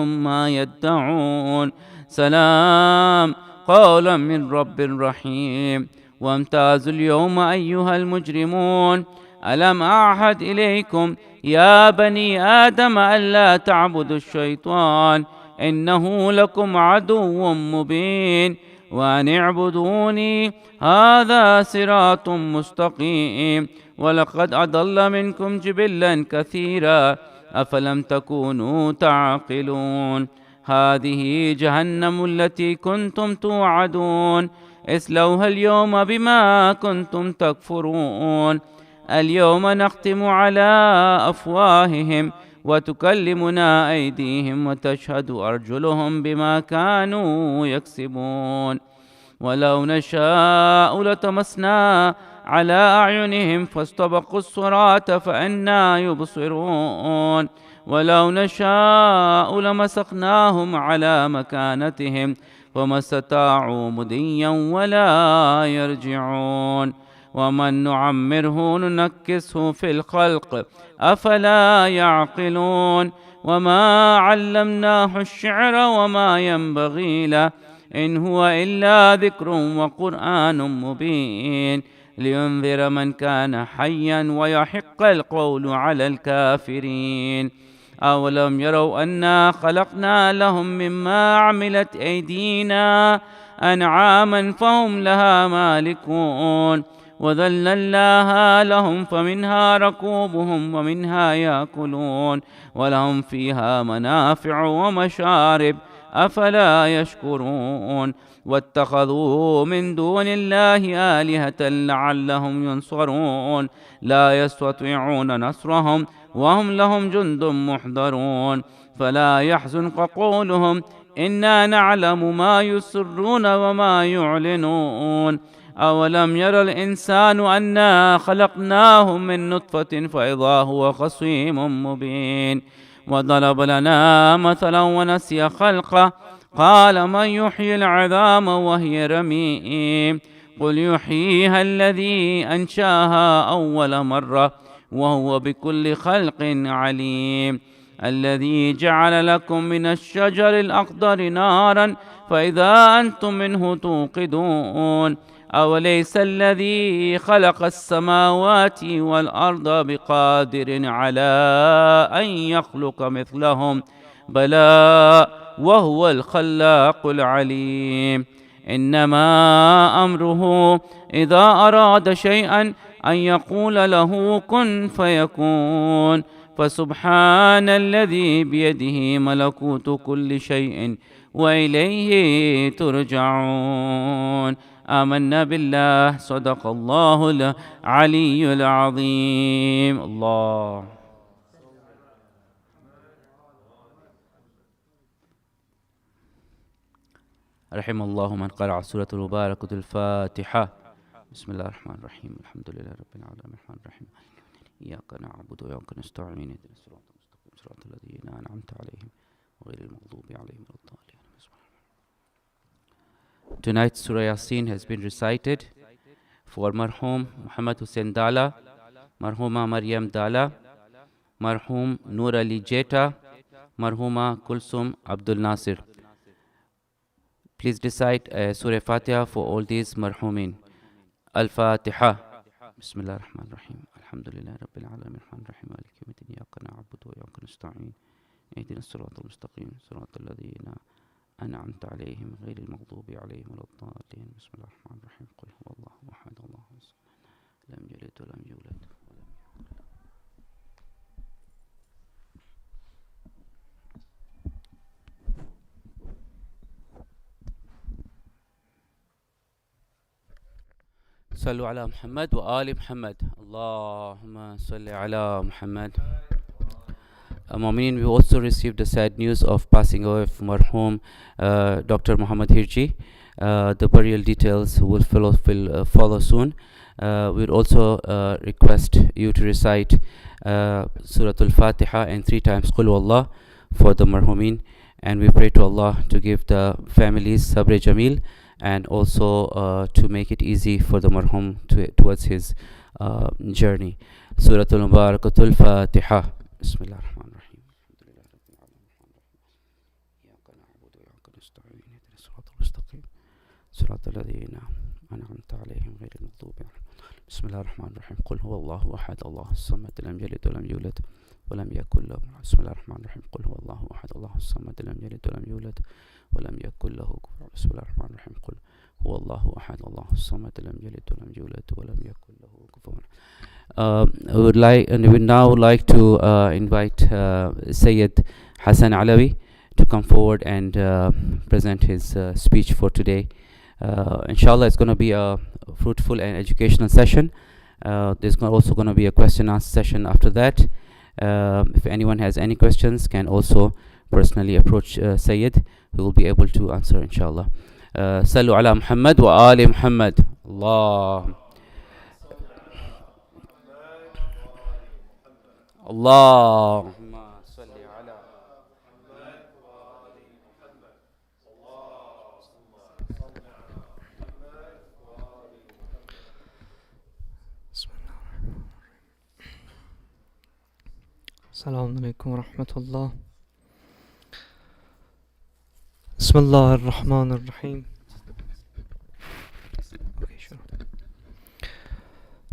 ما يدعون سلام قولا من رب رحيم. وامتازوا اليوم أيها المجرمون ألم أعهد إليكم يا بني آدم ألا تعبدوا الشيطان إنه لكم عدو مبين وأن اعبدوني هذا صراط مستقيم. ولقد أضل منكم جبلا كثيرا أفلم تكونوا تعقلون. هذه جهنم التي كنتم توعدون اصلوها اليوم بما كنتم تكفرون. اليوم نختم على أفواههم وتكلمنا أيديهم وتشهد أرجلهم بما كانوا يكسبون. ولو نشاء لطمسنا على أعينهم فاستبقوا الصراط فأنى يبصرون. ولو نشاء لمسخناهم على مكانتهم وما استطاعوا مضيا ولا يرجعون. ومن نعمره ننكسه في الخلق أفلا يعقلون. وما علمناه الشعر وما ينبغي له إن هو إلا ذكر وقرآن مبين لينذر من كان حيا ويحق القول على الكافرين. أولم يروا أنا خلقنا لهم مما عملت أيدينا أنعاما فهم لها مالكون وذللناها لهم فمنها ركوبهم ومنها يأكلون ولهم فيها منافع ومشارب أفلا يشكرون. واتخذوا من دون الله آلهة لعلهم ينصرون لا يستطيعون نصرهم وهم لهم جند محضرون. فلا يحزنك قولهم إنا نعلم ما يسرون وما يعلنون. أولم ير الإنسان أنا خلقناه من نطفة فإذا هو خصيم مبين. وضرب لنا مثلا ونسي خلقه قال من يحيي العظام وهي رميم قل يحييها الذي أنشاها أول مرة وهو بكل خلق عليم. الذي جعل لكم من الشجر الأخضر نارا فإذا أنتم منه توقدون. أوليس الذي خلق السماوات والأرض بقادر على أن يخلق مثلهم بلى وهو الخلاق العليم. إنما أمره إذا أراد شيئا أن يقول له كن فيكون. فسبحان الذي بيده ملكوت كل شيء وإليه ترجعون. آمنا بالله صدق الله العلي العظيم. الله رحم الله من قرأ سورة المباركة الفاتحة. بسم الله الرحمن الرحيم الحمد لله رب العالمين الرحمن الرحيم إياك نعبد وإياك نستعين اهدنا الصراط المستقيم صراط الذين أنعمت عليهم غير المغضوب عليهم ولا الضالين. Tonight Surah Yasin has been recited for Marhum Muhammad Hussain Dala, Marhuma Maryam Dala, Marhum Noor Ali Jeta, Marhuma Kulsum Abdul Nasir. Please recite Surah Fatiha for all these Marhumin. Al-Fatiha. Bismillah ar-Rahman ar-Rahim. Alhamdulillah Rabbil Alamin ar-Rahman ar-Rahim. Maliki yawmiddin. Iyyaka na'budu wa iyyaka nasta'in. Ihdina as-siratal mustaqim. Siratal ladzina أنعمت عليهم غير المغضوب عليهم ولا الضالين. بسم الله الرحمن الرحيم. قل هو الله أحد الله الصمد لم يلد ولم يولد. صلوا على محمد وآل محمد. اللهم صل على محمد. Mu'mineen, we also received the sad news of passing away of Marhum Dr. Muhammad Hirji. The burial details will follow soon. We would also request you to recite Surah Al-Fatiha and 3 times Qul Wallah for the Marhumin. And we pray to Allah to give the families Sabr Jamil and also to make it easy for the Marhum towards his journey. Surah Al-Mubarakatul Fatiha. Bismillah ar-Rahman ar-Rahim. إياك نعبد وإياك نستعين اهدنا الصراط المستقيم صراط الذين أنعمت عليهم غير المغضوب عليهم. بسم الله الرحمن الرحيم. قل هو الله أحد الله الصمد لم يلد ولم يولد ولم يكن له. بسم الله الرحمن الرحيم. قل هو الله أحد الله الصمد لم يلد ولم يولد ولم يكن له كفوا. بسم الله الرحمن الرحيم. قل هو الله أحد الله الصمد لم يلد ولم يولد ولم يكن له كفوا. We would now like to invite Syed Hassan Alawi to come forward and present his speech for today. Inshallah, it's going to be a fruitful and educational session. There's also going to be a question and answer session after that. If anyone has any questions, can also personally approach Syed, who will be able to answer, inshallah. Sallu ala Muhammad wa ali Muhammad. Allah. Allahumma salli ala السلام عليكم ورحمة الله. بسم الله الرحمن الرحيم.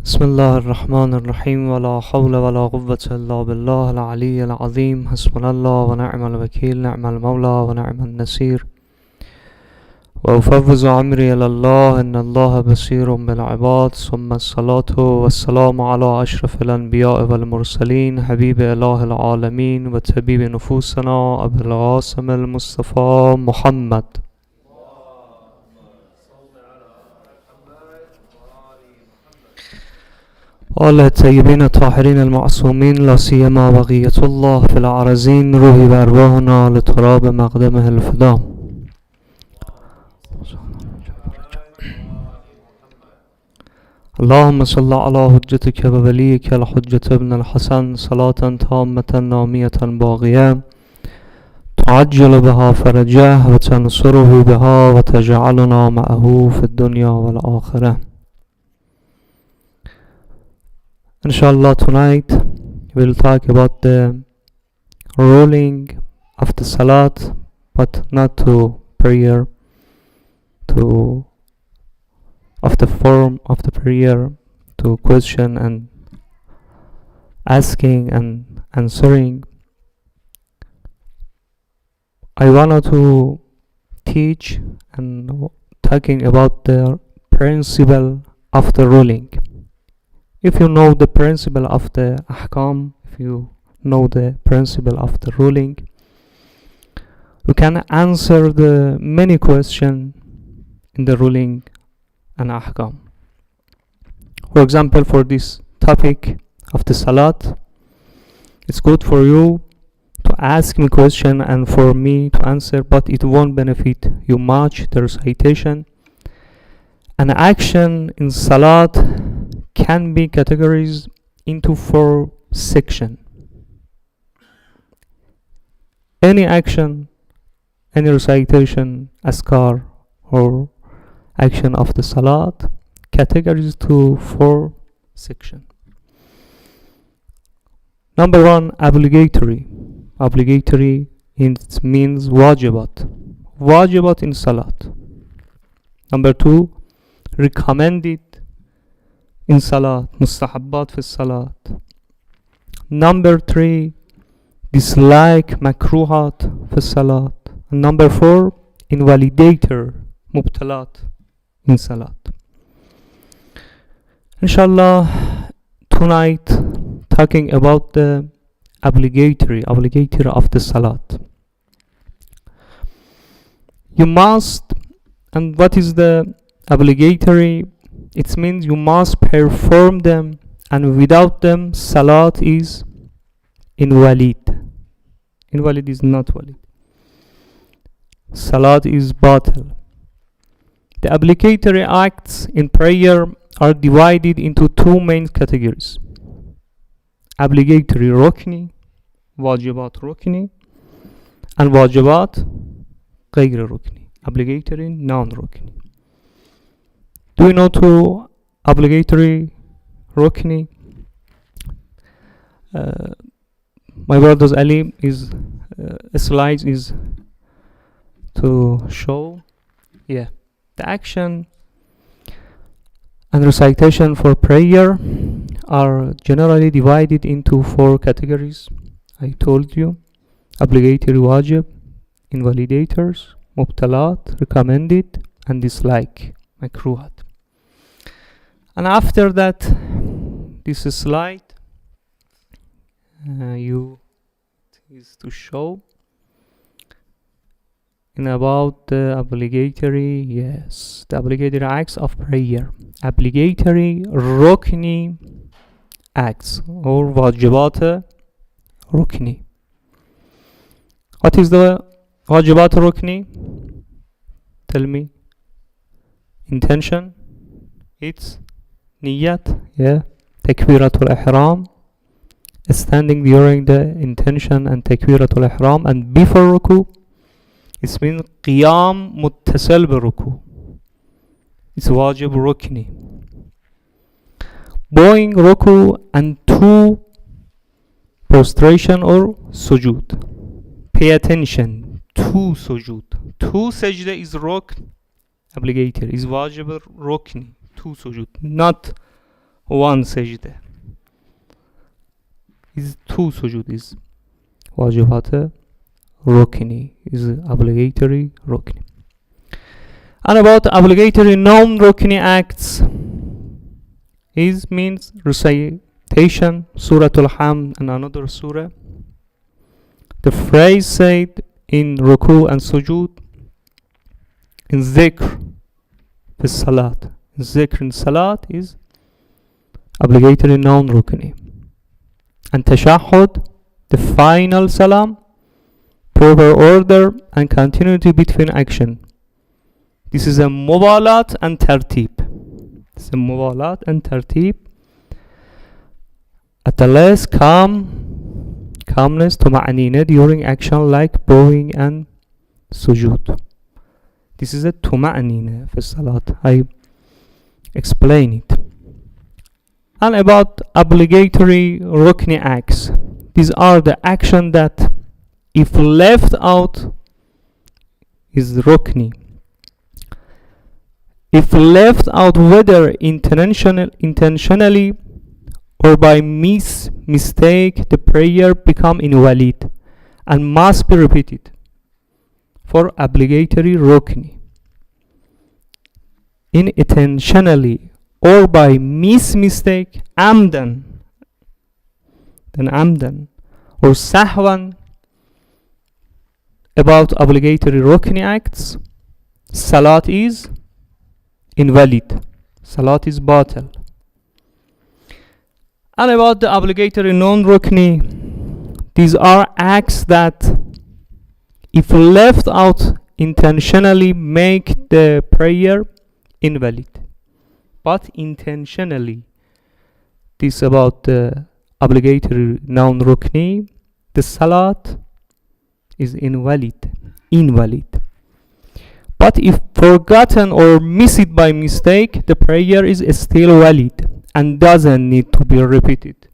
بسم الله الرحمن الرحيم. ولا حول ولا قوة إلا بالله العلي العظيم. حسبنا الله ونعم الوكيل نعم المولى ونعم النصير. وأفوض أمري إلى الله إن الله بصير بالعباد. ثم الصلاة والسلام على أشرف الأنبياء والمرسلين حبيب إله العالمين وطبيب نفوسنا أبي القاسم المصطفى محمد. آل الطيبين الطاهرين المعصومين لا سيما بقية الله في الأرضين. روحي وأرواحنا لتراب مقدمه الفداء. اللهم صل على حجتك ووليك الحجة ابن الحسن صلاة تامة نامية باقية تعجل بها فرجه وتنصره بها وتجعلنا معه في الدنيا والآخرة. Inshallah, tonight we'll talk about the ruling of the salat, but not to prayer, of the form of the prayer, to question and asking and answering. I wanted to teach and talking about the principle of the ruling. If you know the principle of the ahkam, if you know the principle of the ruling, you can answer the many questions in the ruling and ahkam. For example, for this topic of the salat, it's good for you to ask me question and for me to answer, but it won't benefit you much, the recitation. An action in salat can be categorized into 4 sections. Any action, any recitation, askar, or action of the salat, categorized to 4 sections. Number 1, obligatory. Obligatory means wajibat. Wajibat in salat. Number 2, recommended in salat, mustahabbat fi salat. Number 3, dislike, makruhat fi salat. And number 4, invalidator, mubtalat in salat. Inshallah, tonight talking about the obligatory of the salat. You must, and what is the obligatory? It means you must perform them, and without them salat is invalid. Invalid is not valid. Salat is batil. The obligatory acts in prayer are divided into 2 main categories. Obligatory rukni, wajibat rukni, and wajibat ghayr rukni, obligatory non-rukni. Do you know 2 obligatory rukni? My brother's Ali is slide is to show, yeah, the action and recitation for prayer are generally divided into 4 categories. I told you: obligatory, wajib, invalidators, mubtalat, recommended, and dislike, makruhat. And after that, this slide is to show in about the obligatory, yes, the obligatory acts of prayer, obligatory rukni acts or wajibat rukni. What is the wajibat rukni? Tell me. Intention. It's niyat, yeah, takbiratul ihram, standing during the intention and takbiratul ihram, and before ruku. It means qiyam muttasal bi ruku. It's wajib rukni. Bowing ruku and 2 prostration or sujud. Pay attention. 2 sujud. 2 sajda is rukn, obligatory, is wajib rukni. 2 sujud, not 1 sajda. Is 2 sujud is wajibat rukni, is obligatory rukni. And about obligatory non-rukni acts is means recitation, Suratul Hamd and another surah. The phrase said in ruku and sujud, in zikr, في salat. Zikr in salat is obligatory non-rukni. And tashahhud, the final salam, proper order and continuity between action. This is a mubalat and tartib. It's a mubalat and tartib. At the last, calmness, tuma'anina during action like bowing and sujud. This is a tuma'anina for salat. I explain it. And about obligatory rukni acts. These are the action that if left out is rukni. If left out whether intentionally or by mistake, the prayer become invalid and must be repeated for obligatory rukni. Intentionally or by mistake, amdan, or sahwan, about obligatory rukni acts, salat is invalid, salat is batil. And about the obligatory non-rukni, these are acts that if left out intentionally make the prayer invalid. But intentionally, this about the obligatory non-rukni, the salat is invalid. But if forgotten or missed by mistake, the prayer is still valid and doesn't need to be repeated.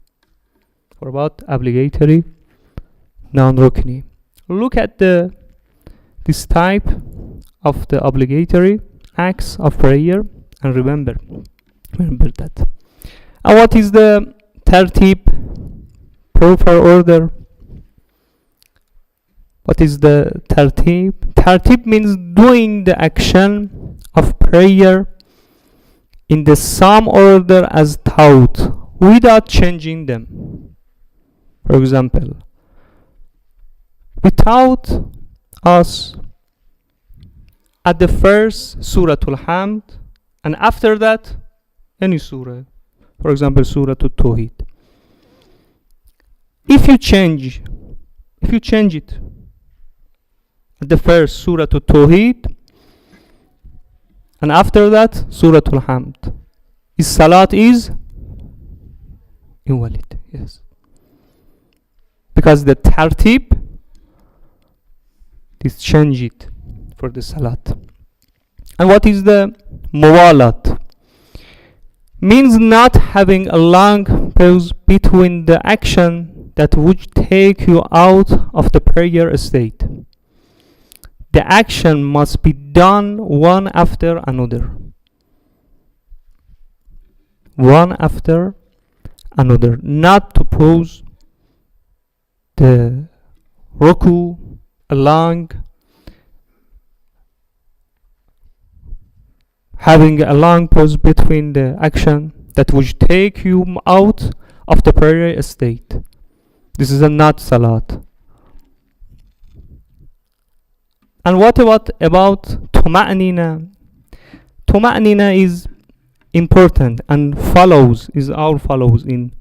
For about obligatory non-rukni, look at this type of the obligatory acts of prayer and remember that. And what is the tartib, proper order? What is the tartib? Tartib means doing the action of prayer in the same order as taught without changing them. For example, we taught us at the first Suratul Hamd, and after that any surah, for example Suratul Tawheed. If you change it at the first Suratul Tawheed and after that Suratul Hamd, his salat is invalid. Yes, because the tartib is change it for the salat. And what is the muwalat? Means not having a long pause between the action that would take you out of the prayer state. the action must be done one after another. One after another. Not to pause the ruku along, having a long pause between the action that would take you out of the prayer state. This is a not salat. And what about tuma'nina? Tuma'nina is important and follows in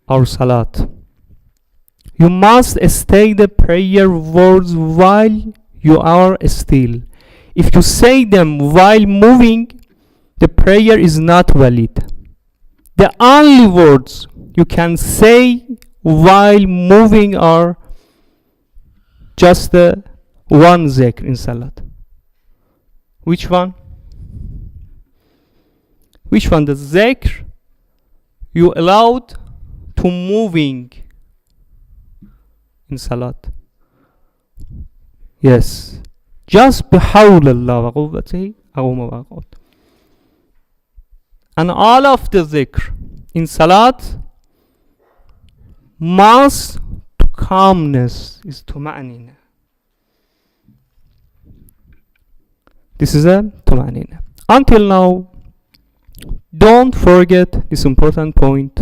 our salat. You must stay the prayer words while you are still. If you say them while moving, the prayer is not valid. The only words you can say while moving are just the one zikr in salat. Which one? Which one? The zikr you allowed to moving in salat. Yes. Just bihawlallah wa quwwatihi aquma wa aqud. And all of the zikr in salat must to calmness is tuma'nina. This is a tuma'nina. Until now, don't forget this important point.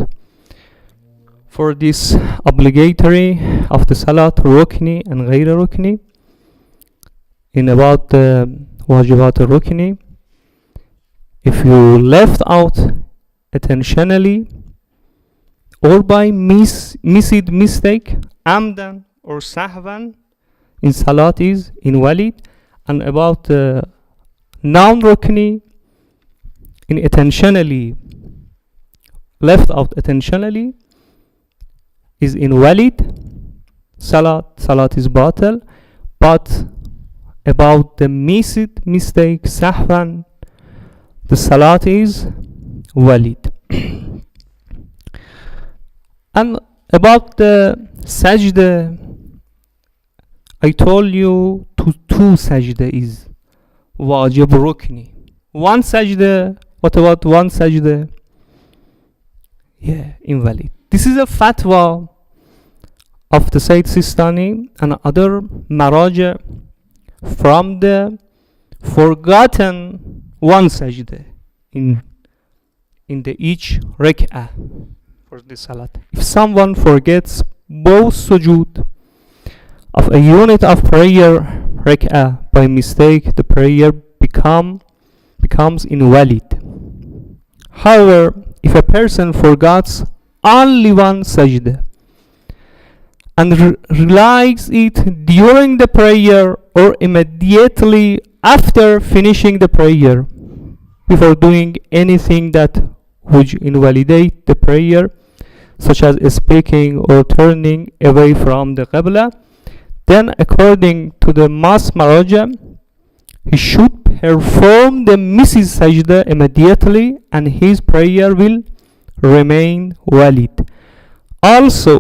For this obligatory of the salat, rukni and ghayr rukni, in about the wajibat rukni, if you left out intentionally or by mistake, amdan or sahvan, in salat is invalid. And about the non-rukni, in intentionally left out intentionally is invalid. Salat is batal. But about the mistake, sahwan, the salat is valid. And about the sajda, I told you two sajda is wajib rukni. One sajda, what about one sajda? Yeah, invalid. This is a fatwa of the Sayyid Sistani and other maraja from the forgotten one sajda in the each rak'ah for the salat. If someone forgets both sujood of a unit of prayer rak'ah by mistake, the prayer becomes invalid. However, if a person forgets only one sajda and realizes it during the prayer or immediately after finishing the prayer, before doing anything that would invalidate the prayer, such as speaking or turning away from the qibla, then according to the Mas Maraja, he should perform the missed sajda immediately and his prayer will remain valid. Also,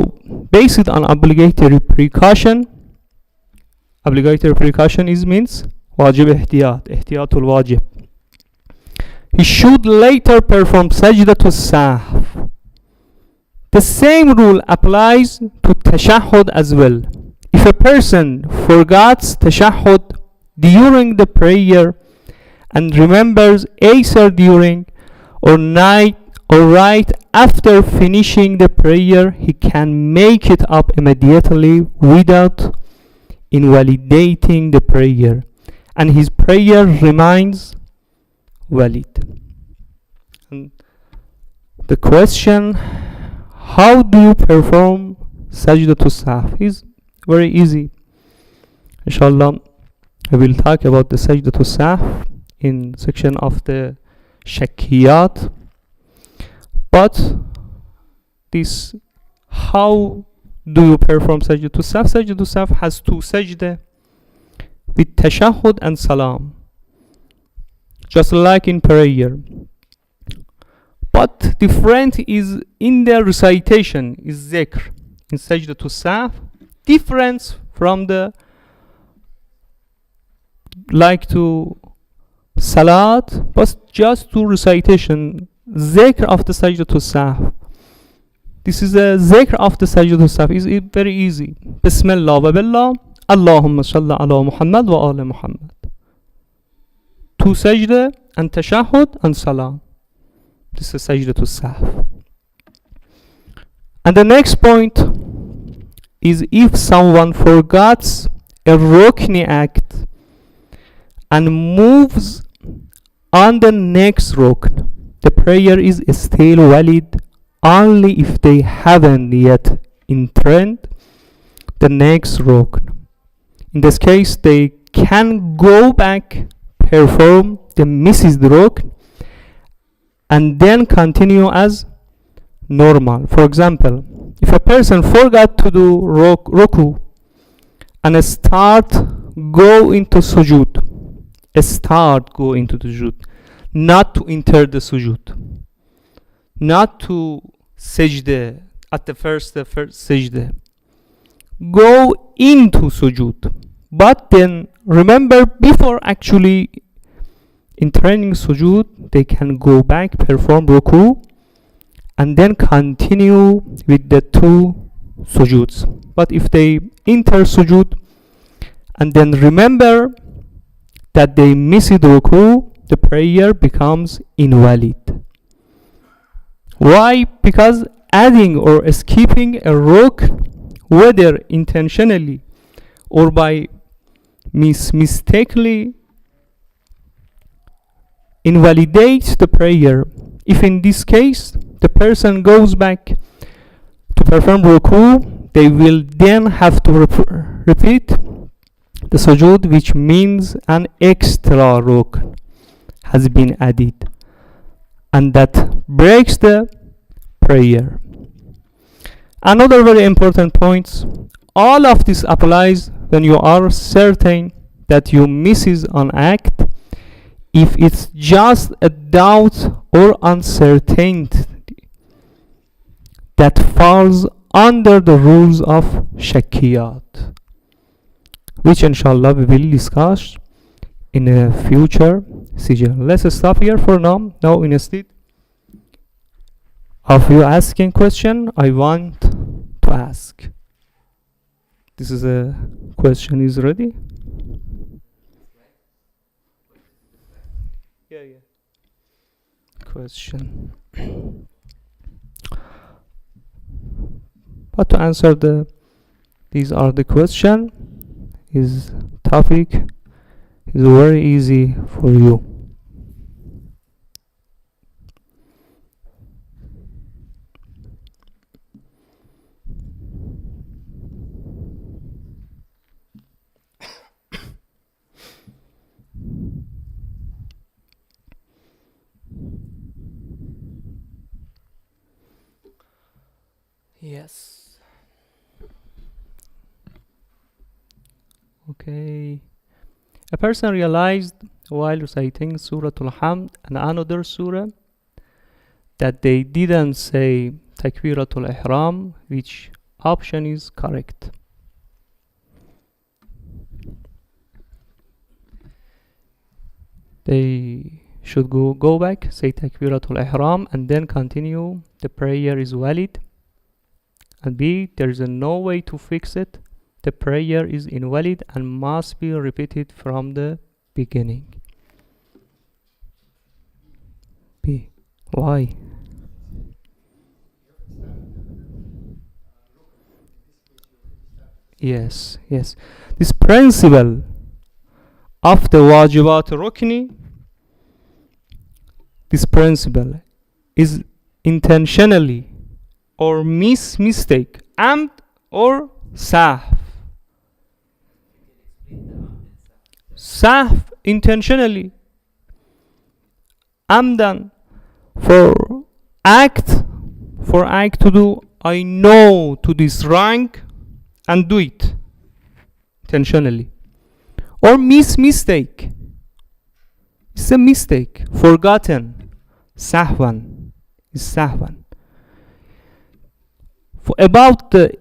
based on obligatory precaution is means wajib ihtiyatul wajib. He should later perform sajdatul sahv. The same rule applies to tashahhud as well. If a person forgets tashahhud during the prayer and remembers either during or right after finishing the prayer, he can make it up immediately without invalidating the prayer, and his prayer remains valid. And the question, how do you perform sajdatul sahv, is very easy. Inshallah, I will talk about the sajdatul sahv in section of the shakiyat. But this, how do you perform sajdatul sahv? Sajdatul sahv has two sajda with tashahhud and salam, just like in prayer. But different is in the recitation, is zikr. In sajdatul sahv, difference from the like to salat, but just do recitation, zikr of the sajdatul sahw. This is a zikr of the sajdatul sahw. Is very easy. Bismillah wa billah, Allahumma salli ala Muhammad wa ala Muhammad. Two sajda and tashahhud and salam. This is sajdatul sahw. And the next point is if someone forgets a rukni act and moves on the next rukn, the prayer is still valid only if they haven't yet entered the next rukn. In this case, they can go back, perform the missed rukn, and then continue as normal. For example, if a person forgot to do ruku and start go into sujood, not to enter the sujood, not to sajda at the first sajda, go into sujood, but then remember before actually entering sujood, they can go back, perform ruku, and then continue with the two sujoods. But if they enter sujood and then remember that they missed ruku, the prayer becomes invalid. Why? Because adding or skipping a rukn, whether intentionally or by mistakenly, invalidates the prayer. If in this case the person goes back to perform ruku, they will then have to repeat the sujood, which means an extra rukn has been added, and that breaks the prayer. Another very important point, all of this applies when you are certain that you misses an act. If it's just a doubt or uncertainty that falls under the rules of shakkiyat, which inshallah we will discuss in a future session. Let's stop here for now. Now instead of you asking question, I want to ask. This is a question is ready? Yeah. Question. But to answer these are the question, is topic is very easy for you. Yes. Okay. A person realized while reciting Surah Al-Hamd and another surah that they didn't say Takbiratul Ihram, which option is correct? They should go back, say Takbiratul Ihram, and then continue. The prayer is valid. And B, there is no way to fix it. The prayer is invalid and must be repeated from the beginning. B. Why? Yes. This principle of the wajibat rukni, this principle is intentionally or mistake, amd or sahv. Sahv intentionally, amdan for act to do, I know to this wrong and do it intentionally. Or mistake, it's a mistake, forgotten, sahwan is sahwan. About the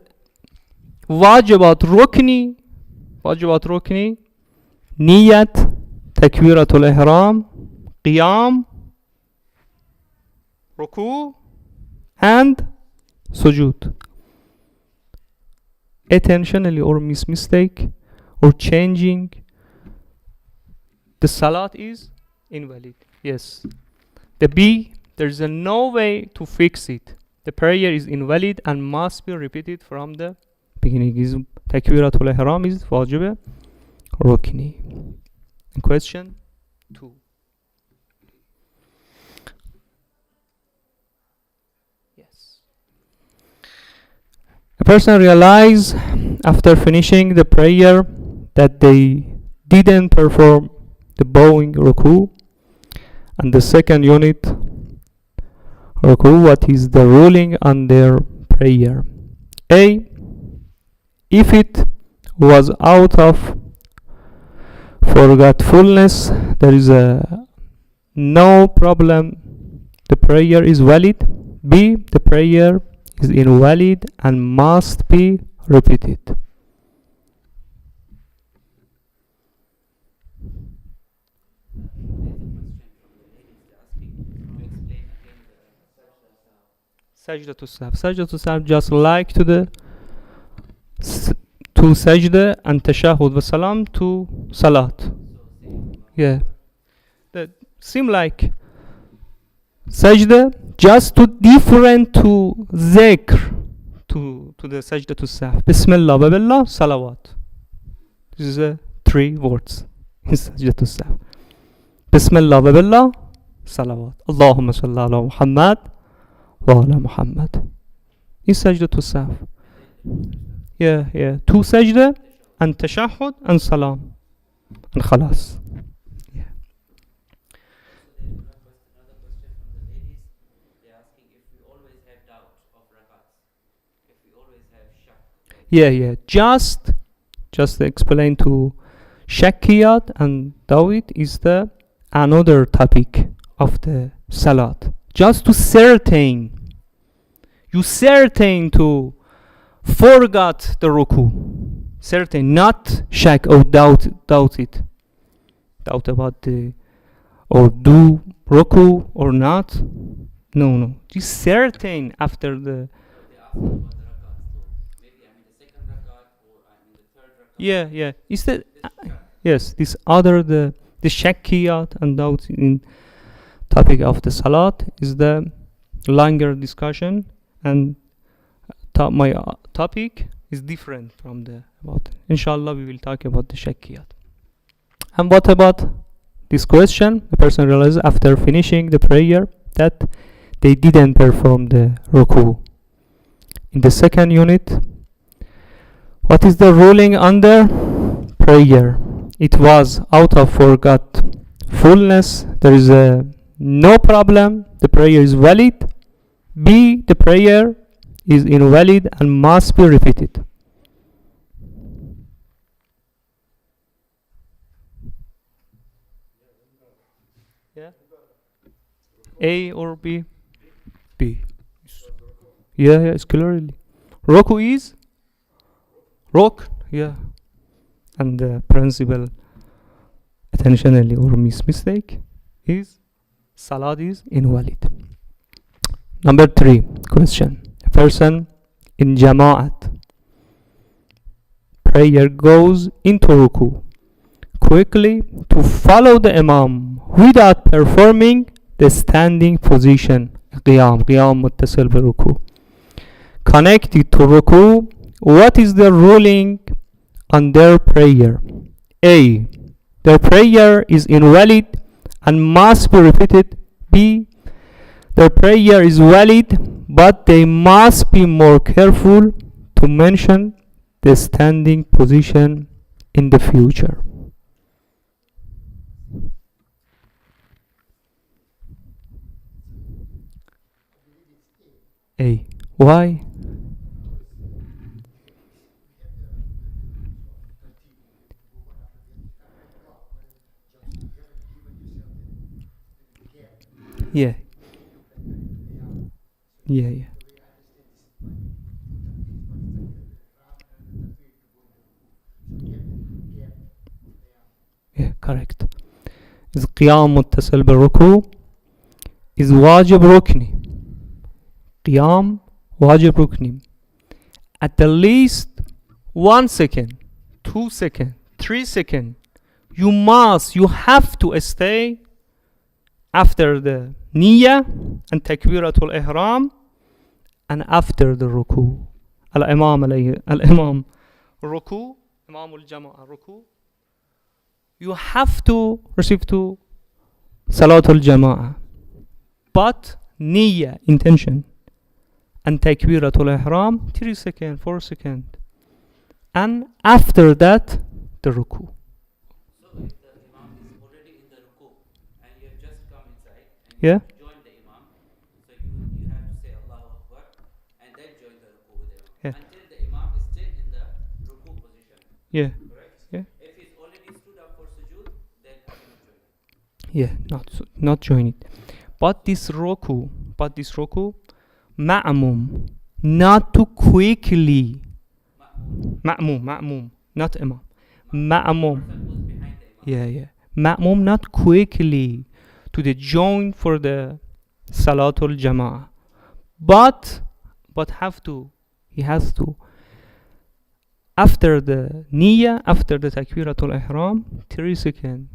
wajibat rukni, niyat takbiratul ihram, qiyam, ruku, and sujud. Intentionally or mistake or changing the salat is invalid. Yes. The B, there's no way to fix it. The prayer is invalid and must be repeated from the beginning. Is takbiratul ihram is wajib rukni. Question 2. Yes. A person realize after finishing the prayer that they didn't perform the bowing ruku and the second unit ruku. What is the ruling on their prayer? A, if it was out of forgetfulness, there is no problem, the prayer is valid. B, the prayer is invalid and must be repeated. Sajda to sahv. Sajda to sahv just like to the to sajda and tashahud wa salam to salat. Yeah. That seem like sajda just to different to zikr to the sajda to sahv. Bismillah wa billah salawat. This is 3 words in sajda to sahv. Bismillah wa billah salawat. Allahumma salli ala Muhammad wa ala Muhammad. In sajda to sahv. Yeah. Two sajda and tashahud and salam and khalas. Yeah. Another question from the ladies. They're asking if we always have doubt of rakats, if we always have shak. Yeah. Just explain to shakiyat and dawit is the another topic of the salat. Just to certain, you certain to forgot the ruku, certain, not shak or doubt it, doubt about the or do ruku or not. No, just certain after the. They ask about the rakats, so maybe I'm in the second rakat or I'm in the third rakat. Yeah. Is that yes? This other the shakiyat and doubt in topic of the salat is the longer discussion, and my topic is different from the about. Inshallah, we will talk about the shakiyat. And what about this question? The person realizes after finishing the prayer that they didn't perform the ruku. In the second unit, what is the ruling under prayer? It was out of forgetfulness. There is no problem. The prayer is valid. B, the prayer is invalid and must be repeated. Yeah. A or B? B. Yeah, it's clearly. Roku is? Rok? Yeah. And the principal intentionally or mistake is salat is invalid. Number 3 question. A person in jama'at, prayer goes into ruku quickly to follow the imam without performing the standing position qiyam muttasil bi ruku connected to ruku. What is the ruling on their prayer? A, their prayer is invalid and must be repeated. B, their prayer is valid but they must be more careful to mention the standing position in the future. A. Why? Yeah. Yeah, correct. is قيام متصل بالركوع is واجب ركني. قيام واجب ركني. At the least 1 second, 2 seconds, 3 seconds, you have to stay after the niyyah and takbiratul ihram and after the ruku. Al-imam ruku, imam al-jama'ah ruku, you have to receive to salatul jama'ah, but niyyah, intention, and takbiratul ihram 3 seconds, 4 seconds, and after that the ruku. So if the imam is already in the ruku and you have just come inside and Yeah, you join the imam, so you have to say Allahu Akbar and then join the ruku with the imam. Yeah. Until the imam is still in the ruku position. yeah, Correct? yeah, If he's already stood up for sujood, then I cannot join him. yeah, not join it. But this ruku, ma'mum, not too quickly. Ma'mum, not imam. Ma'mum. Person who's behind the imam. Yeah. Ma'mum, not quickly to the join for the salatul jama'ah. But he has to, after the niyyah, after the takbiratul ihram, 3 seconds,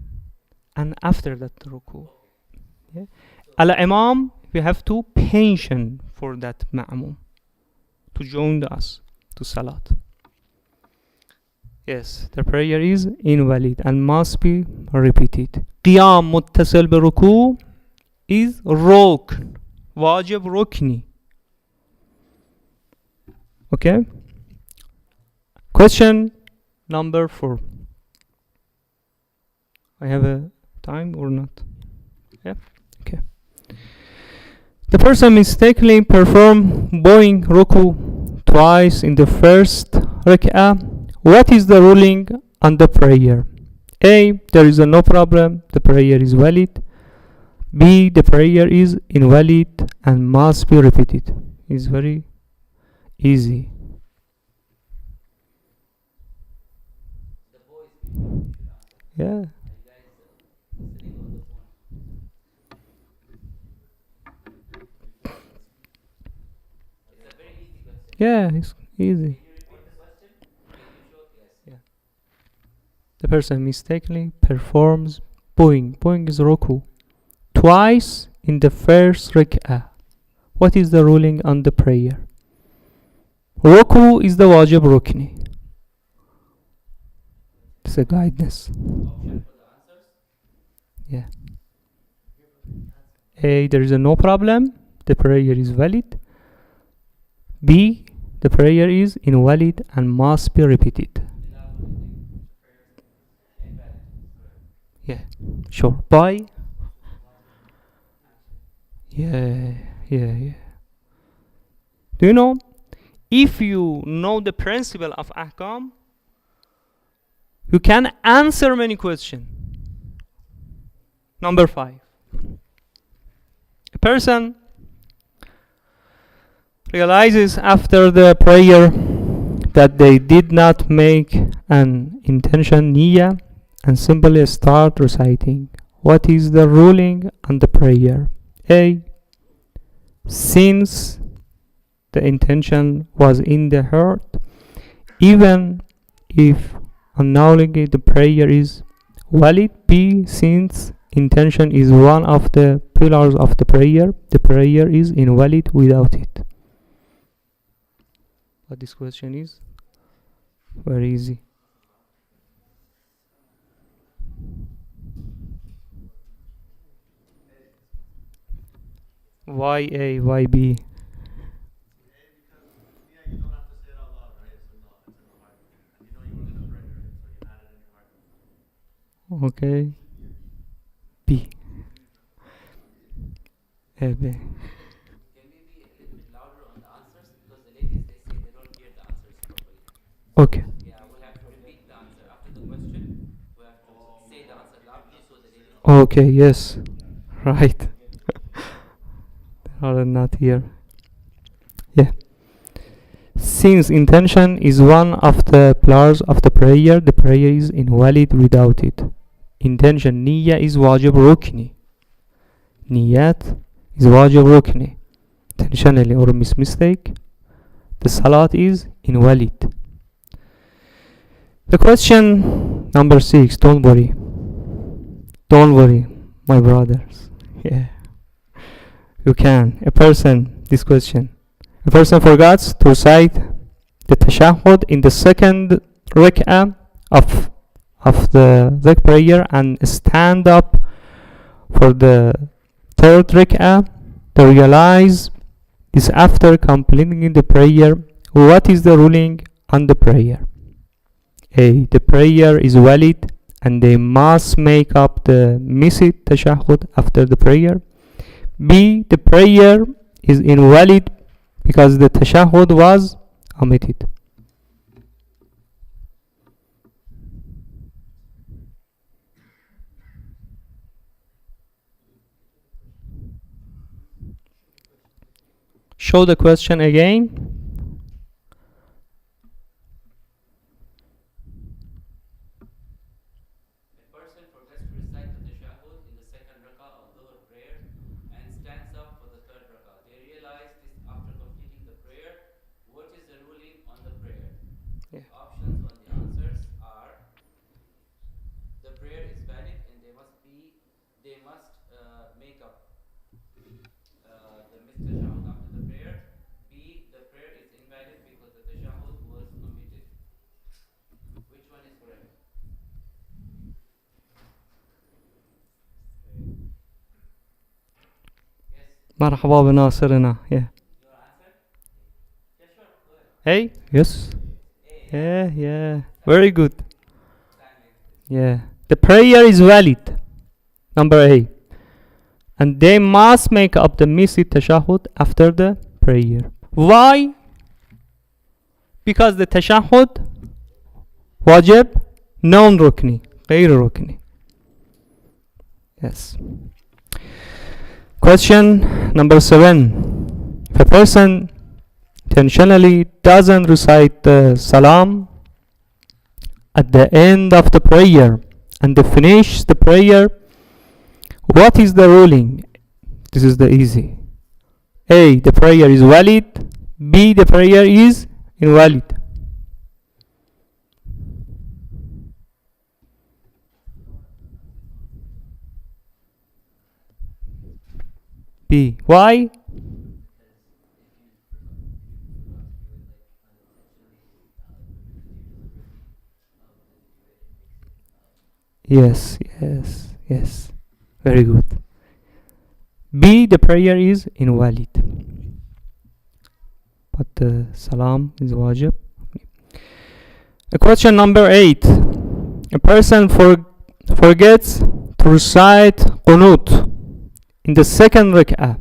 and after that the ruku. Yeah. Al-imam, we have to pension for that ma'mum to join us to salat. Yes, the prayer is invalid and must be repeated. Qiyam muttasil bi ruku is rukn, wajib rukni. Okay. Question number 4. I have a time or not? Yeah. Okay. The person mistakenly performed bowing ruku twice in the first rak'ah. What is the ruling on the prayer? A. There is no problem. The prayer is valid. B. The prayer is invalid and must be repeated. It's very easy. The boy is behind. You should answer. Yeah. Are you guys listening on the phone? It's a very easy question. Yeah, it's easy. Can you repeat the question? Can you show? Yes. The person mistakenly performs bowing. Bowing is ruku. Twice in the first rak'ah. What is the ruling on the prayer? Ruku is the wajib rukni. It's a guidance. Option for the answers? Yeah. A. There is no problem. The prayer is valid. B. The prayer is invalid and must be repeated. Yeah, sure. By. Yeah. Do you know? If you know the principle of ahkam, you can answer many questions. Number 5. A person realizes after the prayer that they did not make an intention niyyah and simply start reciting. What is the ruling on the prayer? A. Since the intention was in the heart, even if annulling the prayer is valid. B. Since intention is one of the pillars of the prayer is invalid without it. But this question is very easy. Why A, why B? Okay. B. A, B. Can we be a little bit louder on the answers? Because the ladies, they say they don't hear the answers properly. Okay. Yeah, we'll have to repeat the answer. After the question, we have to say the answer loudly so the ladies... Okay, yes. Right. They are not here. Yeah. Since intention is one of the pillars of the prayer is invalid without it. intention. نية is واجب ركني. نيات is واجب ركني. Intentionally or mistake, the salat is invalid. The question number 6. Don't worry, my brothers. Yeah, you can. This question. A person forgets to recite the tashahhud in the second rak'ah of the prayer and stand up for the third rak'ah to realize this after completing the prayer. What is the ruling on the prayer? A. The prayer is valid and they must make up the missed tashahhud after the prayer. B. The prayer is invalid because the tashahhud was omitted. Show the question again. A person forgets to recite the tashahhud in the second rak'ah of Dhuhr prayer and stands up for the third rak'ah. They realize this after completing the prayer. What is the ruling on the prayer? Yeah. Options on the answers are: the prayer is valid and they must make up the missed tashahhud after the prayer. B. The prayer is invalid because the tashahhud was omitted. Which one is correct? Yes. مرحبا بناصرنا. Yeah. Your answer? Yeah, sure. Go ahead. A. Yes. Yeah. Very good. Yeah. The prayer is valid. Number A. And they must make up the missed tashahhud after the prayer. Why? Because the tashahhud wajib non-rukni, غير rukni. Yes. Question number 7. If a person intentionally doesn't recite the salam at the end of the prayer and they finish the prayer, what is the ruling? This is the easy. A. The prayer is valid. B. The prayer is invalid. B. Why? Yes. Very good. B. The prayer is invalid, but the salam is wajib. Question number 8. A person forgets to recite qunut in the second rak'ah.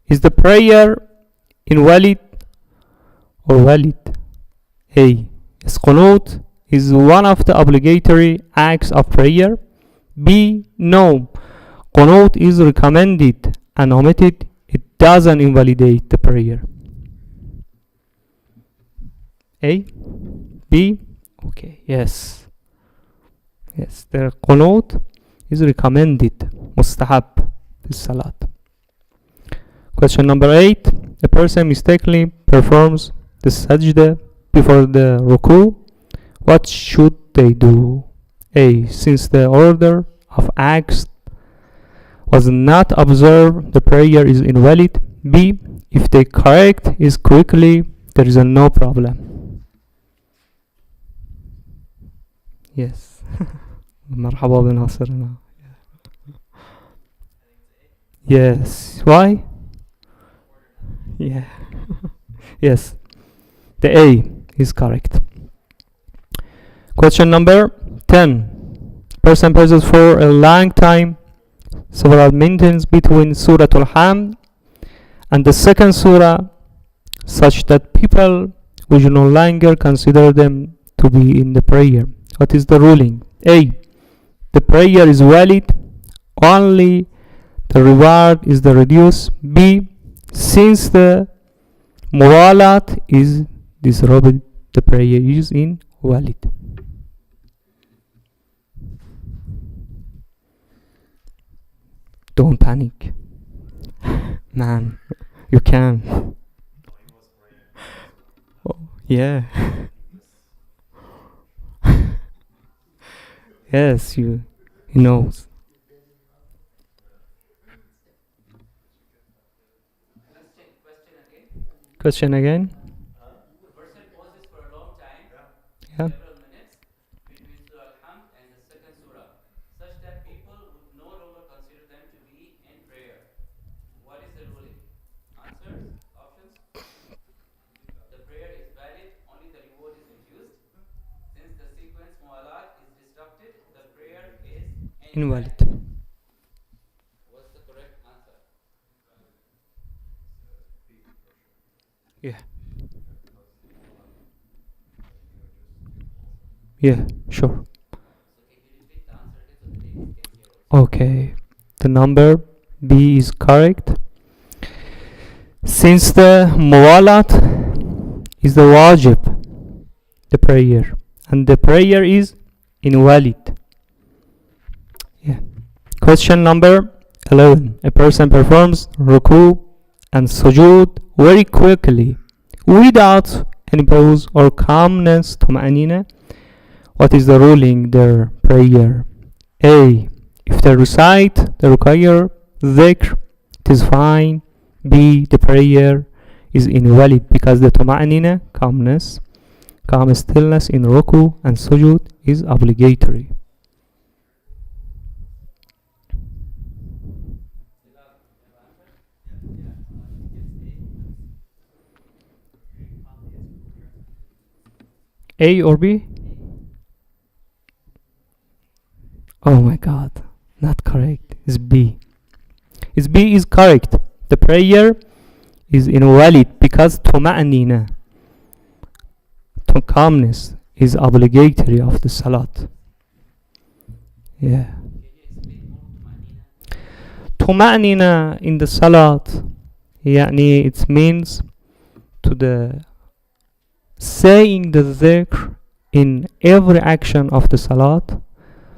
Is the prayer invalid or valid? A. Yes, qunut is one of the obligatory acts of prayer. B. No. Qunut is recommended and omitted. It doesn't invalidate the prayer. A. B. Okay. Yes. The qunut is recommended. Mustahab. This salat. Question number 8. A person mistakenly performs the sajda before the ruku. What should they do? A. Since the order of acts was not observed, the prayer is invalid. B. If they correct it quickly, there is no problem. Yes. مرحبا بناصرنا. Yes. Why? Yeah. Yes. The A is correct. Question number 10. Person pauses for a long time, several minutes between Surah Al-Hamd and the second surah, such that people would no longer consider them to be in the prayer. What is the ruling? A. The prayer is valid, only the reward is the reduced. B. Since the muwalat is disrobed, the prayer is invalid. Don't panic. Man, you can. Oh, yeah. Yes, he knows. Question again? The person pauses for a long time, Yeah. several minutes, between Surah Al-Hamd and the second surah, such that people would no longer consider them to be in prayer. What is the ruling? Answers? Options? The prayer is valid, only the reward is reduced. Since the sequence mu'alat is disrupted, the prayer is invalid. Invalid. What's the correct answer? Yeah. Yeah, sure. So can you repeat the answer again so the ladies can hear also? Okay. The number B is correct. Since the muwalat is the wajib, the prayer, and the prayer is invalid. Yeah. Question number 11. A person performs ruku and sujood very quickly without any pause or calmness, tuma'anina. What is the ruling their prayer? A. If they recite the required dhikr, it is fine. B. The prayer is invalid because the tuma'anina, calmness, calm stillness in ruku and sujood is obligatory. A or B? Oh my god, not correct. It's B. It's B is correct. The prayer is invalid because tuma'anina, to calmness, is obligatory of the salat. Yeah. Can you explain more to Manina? Tuma'anina in the salat, يعني it means to the saying the dhikr in every action of the salat,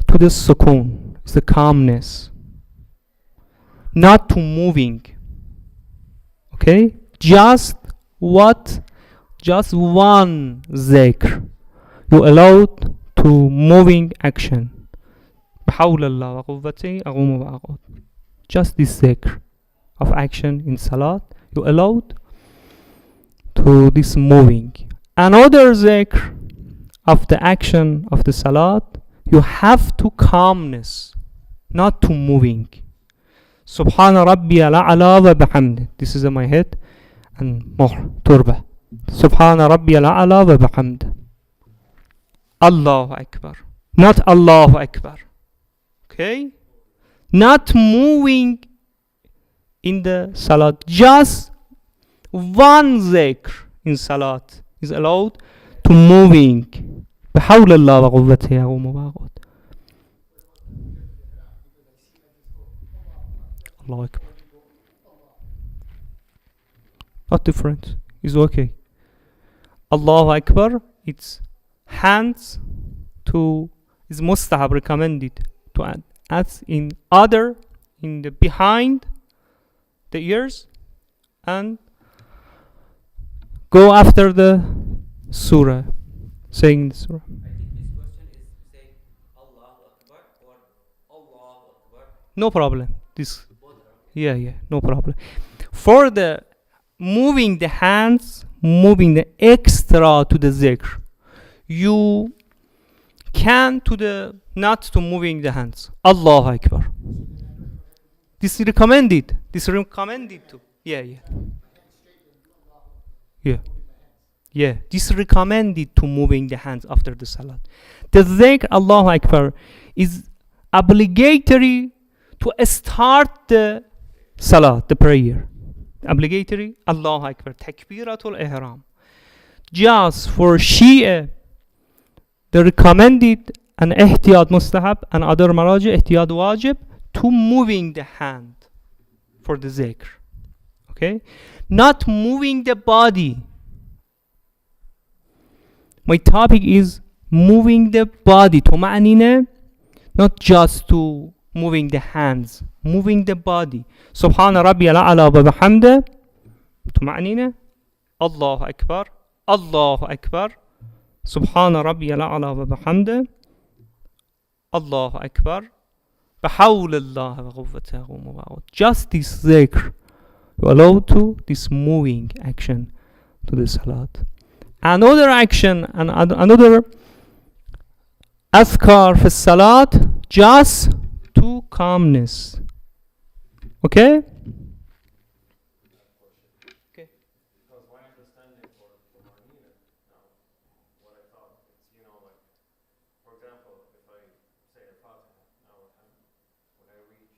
to the sukoon, it's the calmness, not to moving. Okay, just one dhikr you allowed to moving action. بحول الله وقوته أقوم وأقعد. Just this dhikr of action in salat you allowed to this moving. Another dhikr of the action of the salat you have to calmness, not to moving. Subhana Rabbi al-A'la wa bihamd. This is in my head and more turba. Subhana Rabbi al-A'la wa bihamd. Allahu Akbar, not Allahu Akbar. Okay, not moving in the salat. Just one dhikr in salat is allowed to moving. بحول الله وقوته أقوم وأقعد. الله أكبر. Not different. It's okay. Allahu Akbar. It's hands to is mustahab, recommended to add as in other in the behind the ears and go after the surah, saying the surah. I think this question is saying Allahu Akbar or Allahu Akbar. No problem. This Both are okay. yeah, no problem. For the moving the hands, moving the extra to the zikr, you can to the not to moving the hands. Allahu Akbar. This is recommended. This is recommended to. Yeah. This is recommended to moving the hands after the salat. The dhikr Allahu Akbar is obligatory to start the salat, the prayer. Obligatory Allahu Akbar, takbiratul ihram. Just for Shia, the recommended and ihtiyad mustahab and other maraji ihtiyad wajib to moving the hand for the zikr. Okay, not moving the body. My topic is moving the body, tuma'anina, not just to moving the hands, moving the body. سبحان ربي الأعلى وبحمده طمأنينة. الله أكبر الله أكبر سبحان ربي الأعلى وبحمده الله أكبر بحول الله وقوته ومباوت. Just this dhikr, you allow to this moving action to the salat. Another action and another أذكار في الصلاة just to calmness. Okay? Because my understanding for Marina now, what I thought, it's, you know, like, for example, if I say the Fatiha, now when I reach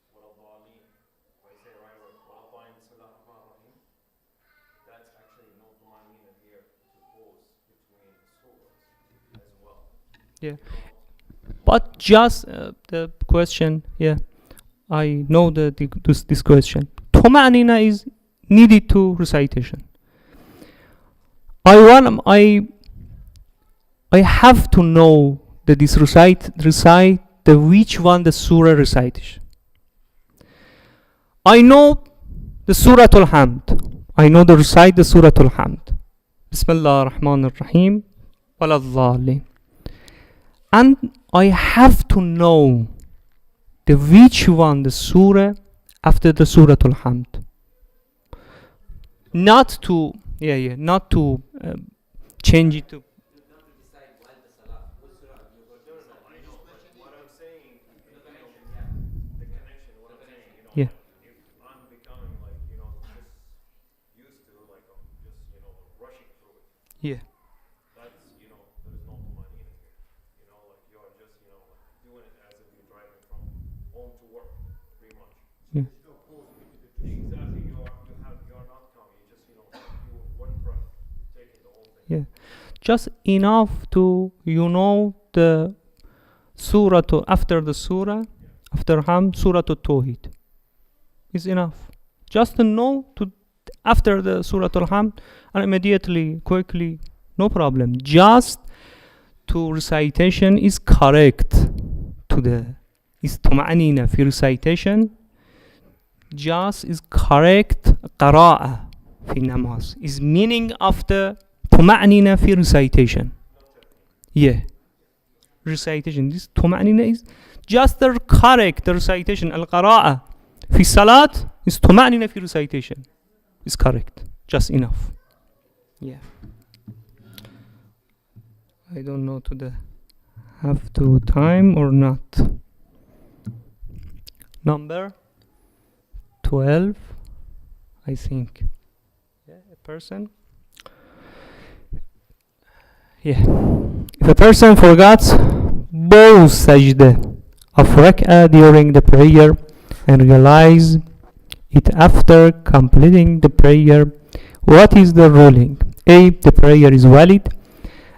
Wal-Dhalin, if I say right away, Wal-Dhalin, Bismillah ar-Rahman ar-Rahim, that's actually no Marina here to pause between surahs as well. Yeah. But just the question, yeah, I know this question. Tumanina is needed to recitation. I have to know that this recite the which one the surah recitation. I know the Surah Al-Hamd. I know the recite the Surah Al-Hamd. Bismillah ar-Rahman ar-Rahim. Wal-Dhalin. And I have to know the which one the surah after the Surah Al-Hamd. Not to not to change it to. Yeah. If I'm becoming like, you know, just used to, like, I'm just, you know, rushing through it. Yeah. That's, you know, there's no Tumanina here. You know, like, you're just, you know, like, doing it as if you're driving from home to work, pretty much. Yeah. Exactly. You're not coming. You just, you know, you one breath, taking the whole thing. Yeah. Just enough to the surah to after the surah, after Hamd, Surah to Tawheed. Is enough. Just to know to after the Surah Al-Hamd and immediately, quickly, no problem. Just to recitation is correct to the is Tuma'anina fi recitation. Just is correct qara'a fi namaz. Is meaning of the Tuma'anina fi recitation. Yeah. Recitation. This Tuma'anina is just the correct recitation. Al-qara'a في salat is طمأنينة في recitation is correct, just enough. Yeah. I don't know to the have to time or not. Number 12, I think. Yeah, a person. Yeah. If a person forgets both sajda of rak'ah during the prayer and realize it after completing the prayer, what is the ruling? A. The prayer is valid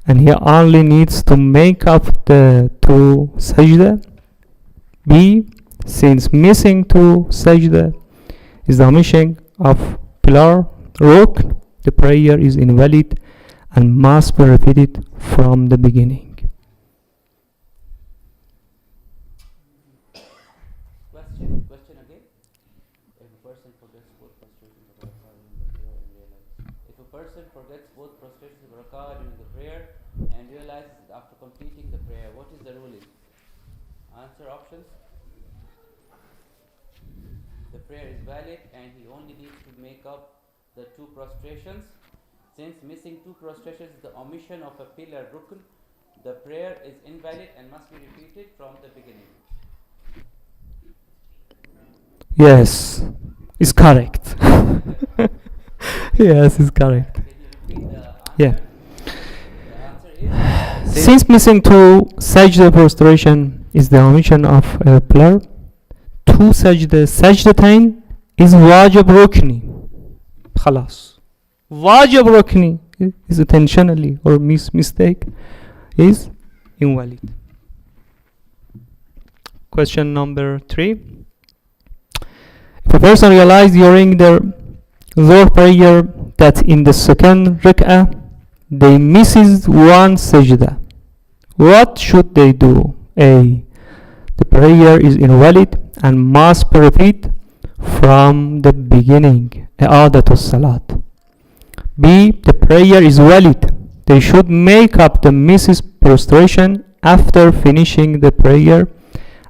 and he only needs to make up the 2 sajda. B. Since missing 2 sajda is the omission of pillar rukn, the prayer is invalid and must be repeated from the beginning. Question again. If a person forgets both prostrations of rak'ah during the prayer and realizes. If a person forgets both prostrations of rak'ah during the prayer and realizes it after completing the prayer, what is the ruling? Answer options. The prayer is valid and he only needs to make up the 2 prostrations. Since missing 2 prostrations is the omission of a pillar rukn, the prayer is invalid and must be repeated from the beginning. Yes, it's correct. Yes, it's correct. Can you repeat the answer? Yeah. The answer is Since missing 2 sajda prostration is the omission of a pillar, 2 sajdatain is wajib rukni. Khalas. Wajib rukni is intentionally or mistake is invalid. Question number 3. If a person realizes during their Dhuhr prayer that in the second rak'ah they misses 1 sajda, what should they do? A. the prayer is invalid and must be repeated from the beginning. إعادة الصلاة. B. The prayer is valid. They should make up the missed prostration after finishing the prayer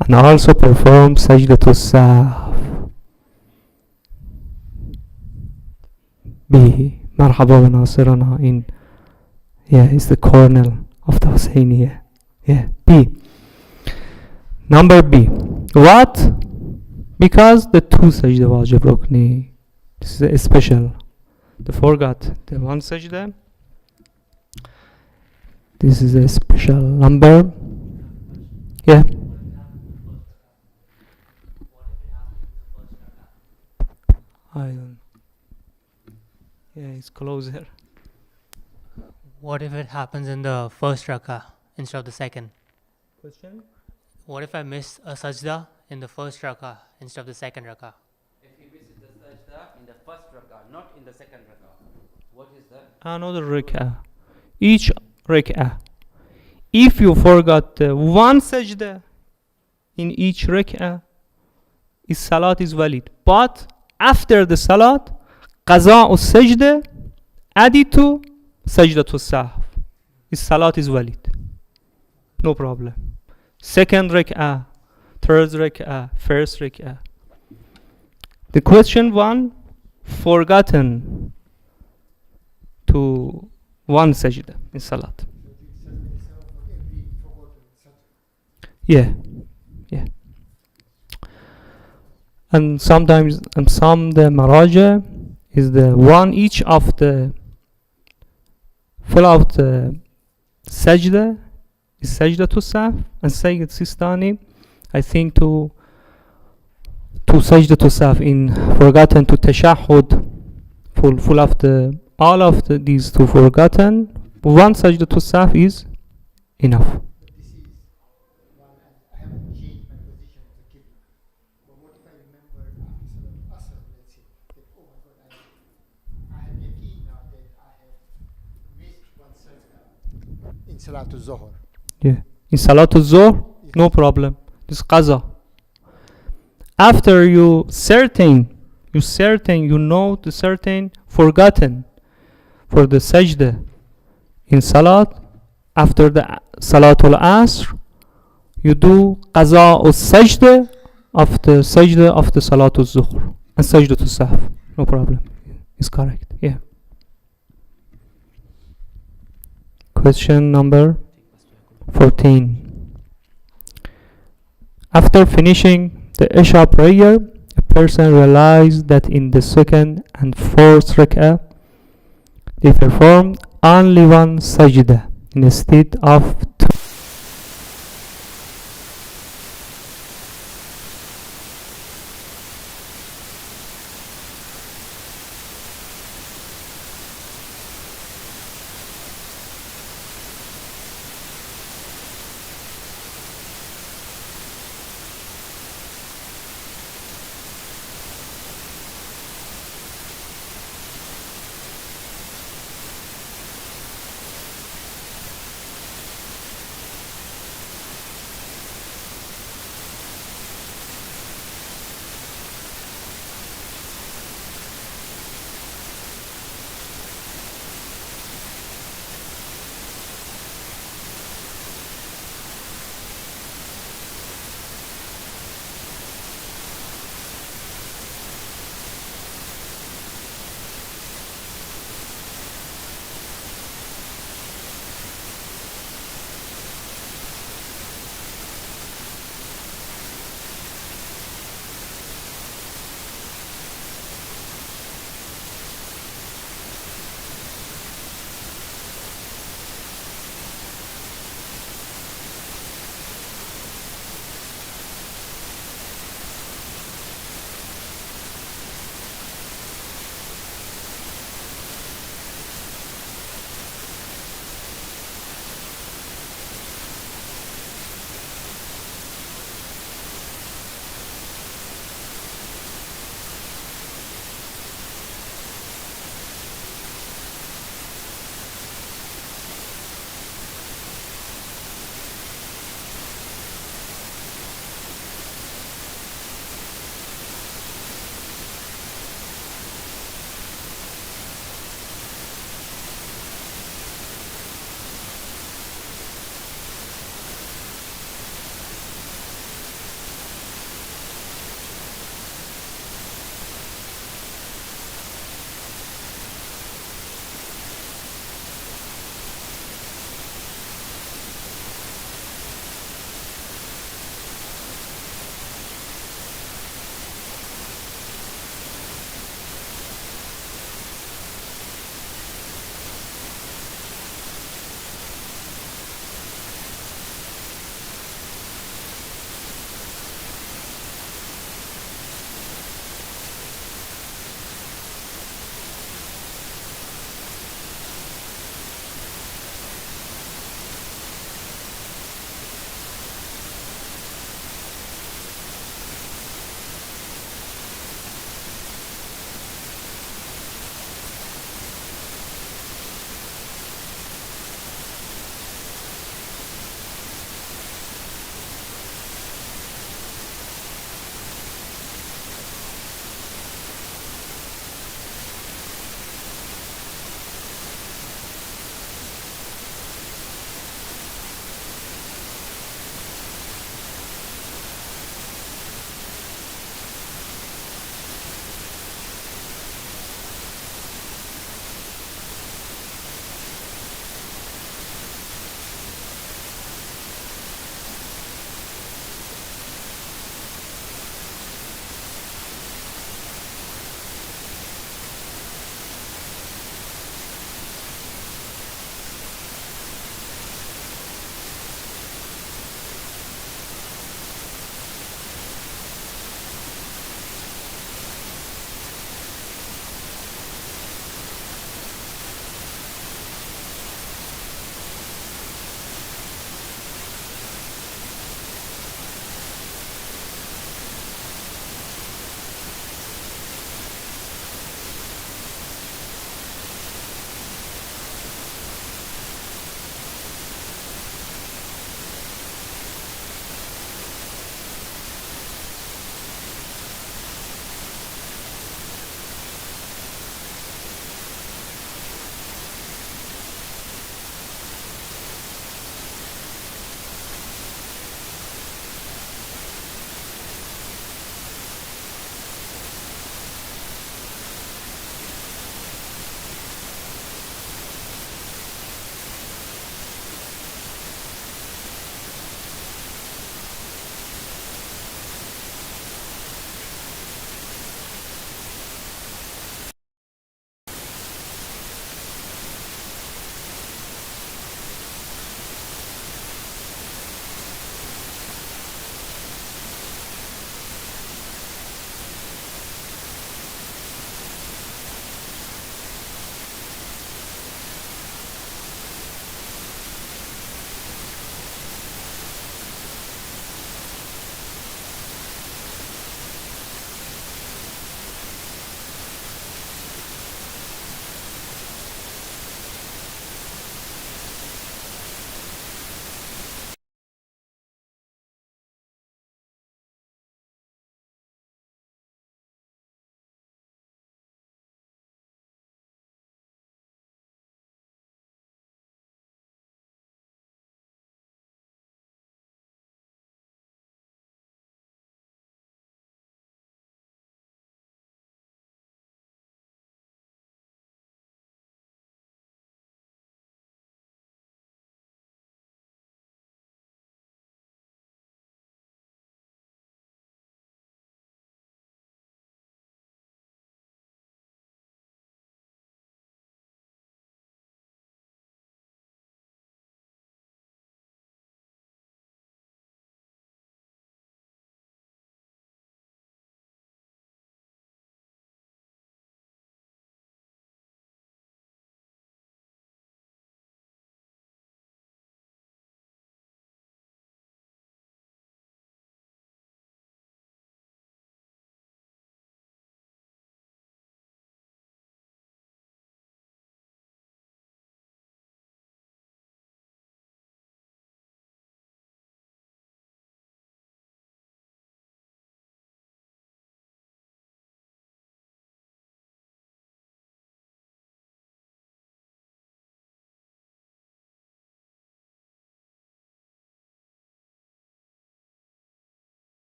and also perform sajdatul sahw. B. مرحبا بناصرنا in it's the colonel of the Husseiniya. B. Number B. What? Because the two sajda wajib rukni. This is a special. They forgot the one sajda. This is a special number. I don't. It's closer. What if it happens in the first rakah instead of the second? Question? What if I miss a sajda in the first rakah instead of the second rakah? If he misses the sajda in the first rak'ah, not in the second rak'ah, what is that? Another rak'ah. Each rak'ah. If you forgot one sajda in each rak'ah, his salat is valid. But after the salat, qaza or sajda added to sajdatul sahw. His salat is valid. No problem. Second rak'ah, third rak'ah, first rak'ah. The question one, forgotten to one sajda in salat. Yeah. And sometimes, and some the maraja is the one each of the fill out the sajda is sajda to sahw, and Sayyid Sistani, I think to sajda to sahw in forgotten to tashahhud, full of the all of these two forgotten, one sajda to sahw is enough. This is one, I haven't changed my position of the qibla. But what if I remember after Salat Asr, let's say, that oh my God, I have yaqeen now that I have missed one sajda in Salatul Zuhr. Yeah. In Salatul Zuhr, no problem. This qaza. After you know the certain forgotten for the sajda in salat, after the Salatul Asr, you do qaza or sajda of the Salatul Zuhr and sajda to sahw. No problem. It's correct. Yeah. Question number 14. After finishing the Isha prayer, a person realized that in the second and fourth rak'ah they performed only one sajda instead of